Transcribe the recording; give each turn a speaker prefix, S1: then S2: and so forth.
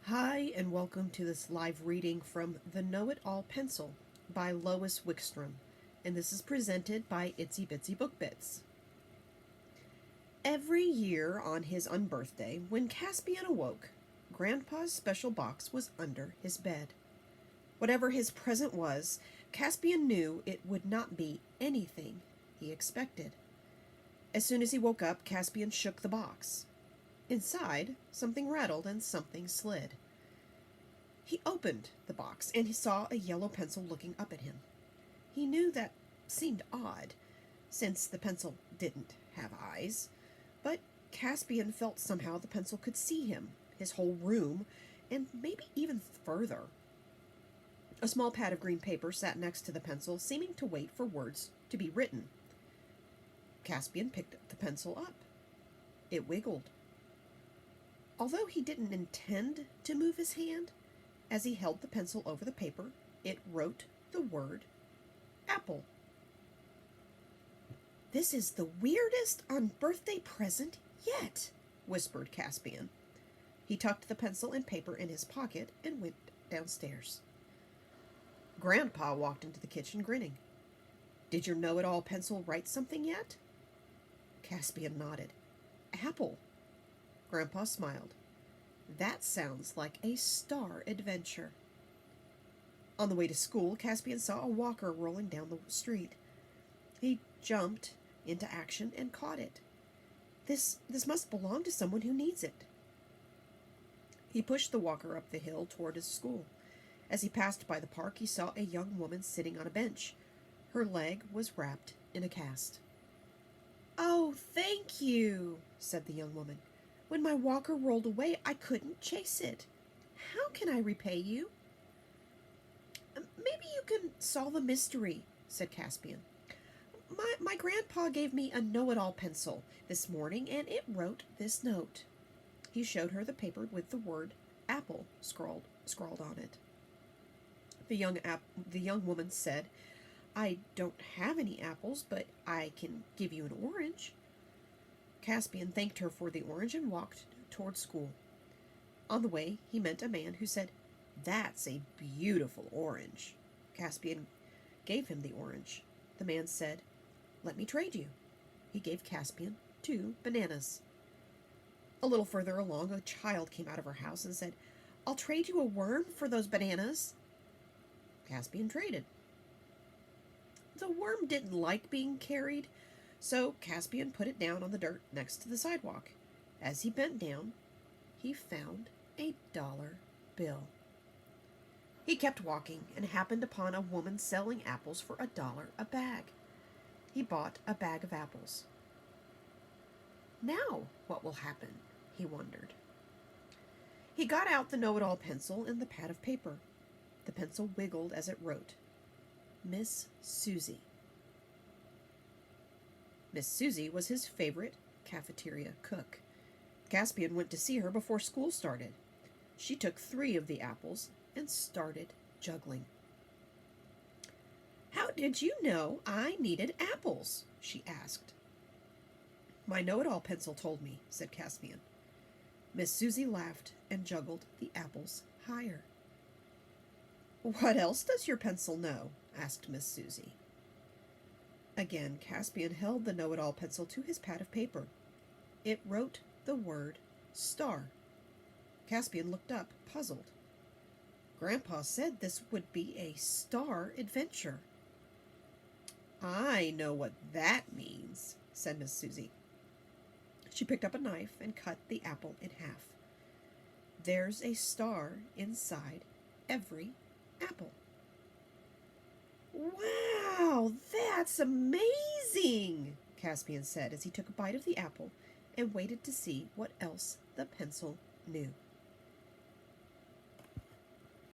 S1: Hi, and welcome to this live reading from The Know-It-All Pencil by Lois Wickstrom, and this is presented by Itsy Bitsy Book Bits. Every year on his UnBirthday, when Caspian awoke, Grandpa's special box was under his bed. Whatever his present was, Caspian knew it would not be anything he expected. As soon as he woke up, Caspian shook the box. Inside, something rattled and something slid. He opened the box and he saw a yellow pencil looking up at him. He knew that seemed odd, since the pencil didn't have eyes, but Caspian felt somehow the pencil could see him, his whole room, and maybe even further. A small pad of green paper sat next to the pencil, seeming to wait for words to be written. Caspian picked the pencil up. It wiggled. Although he didn't intend to move his hand, as he held the pencil over the paper, it wrote the word apple. "This is the weirdest UnBirthday present yet," whispered Caspian. He tucked the pencil and paper in his pocket and went downstairs. Grandpa walked into the kitchen grinning. "Did your know-it-all pencil write something yet?" Caspian nodded. "Apple." Grandpa smiled. "That sounds like a star adventure." On the way to school, Caspian saw a walker rolling down the street. He jumped into action and caught it. This must belong to someone who needs it. He pushed the walker up the hill toward his school. As he passed by the park, he saw a young woman sitting on a bench. Her leg was wrapped in a cast. "Oh, thank you," said the young woman. "When my walker rolled away, I couldn't chase it. How can I repay you?" "Maybe you can solve a mystery," said Caspian. My grandpa gave me a know-it-all pencil this morning, and it wrote this note." He showed her the paper with the word apple scrawled on it. The young woman said, "I don't have any apples, but I can give you an orange." Caspian thanked her for the orange and walked toward school. On the way, he met a man who said, "That's a beautiful orange." Caspian gave him the orange. The man said, "Let me trade you." He gave Caspian 2 bananas. A little further along, a child came out of her house and said, "I'll trade you a worm for those bananas." Caspian traded. The worm didn't like being carried, so Caspian put it down on the dirt next to the sidewalk. As he bent down, he found a dollar bill. He kept walking and happened upon a woman selling apples for $1 a bag. He bought a bag of apples. Now what will happen? He wondered. He got out the know-it-all pencil and the pad of paper. The pencil wiggled as it wrote, Miss Susie. Miss Susie was his favorite cafeteria cook. Caspian went to see her before school started. She took 3 of the apples and started juggling. "How did you know I needed apples?" she asked. "My know-it-all pencil told me," said Caspian. Miss Susie laughed and juggled the apples higher. "What else does your pencil know?" asked Miss Susie. Again, Caspian held the know-it-all pencil to his pad of paper. It wrote the word star. Caspian looked up, puzzled. Grandpa said this would be a star adventure. "I know what that means," said Miss Susie. She picked up a knife and cut the apple in half. "There's a star inside every apple." "Wow, that's amazing," Caspian said as he took a bite of the apple and waited to see what else the pencil knew.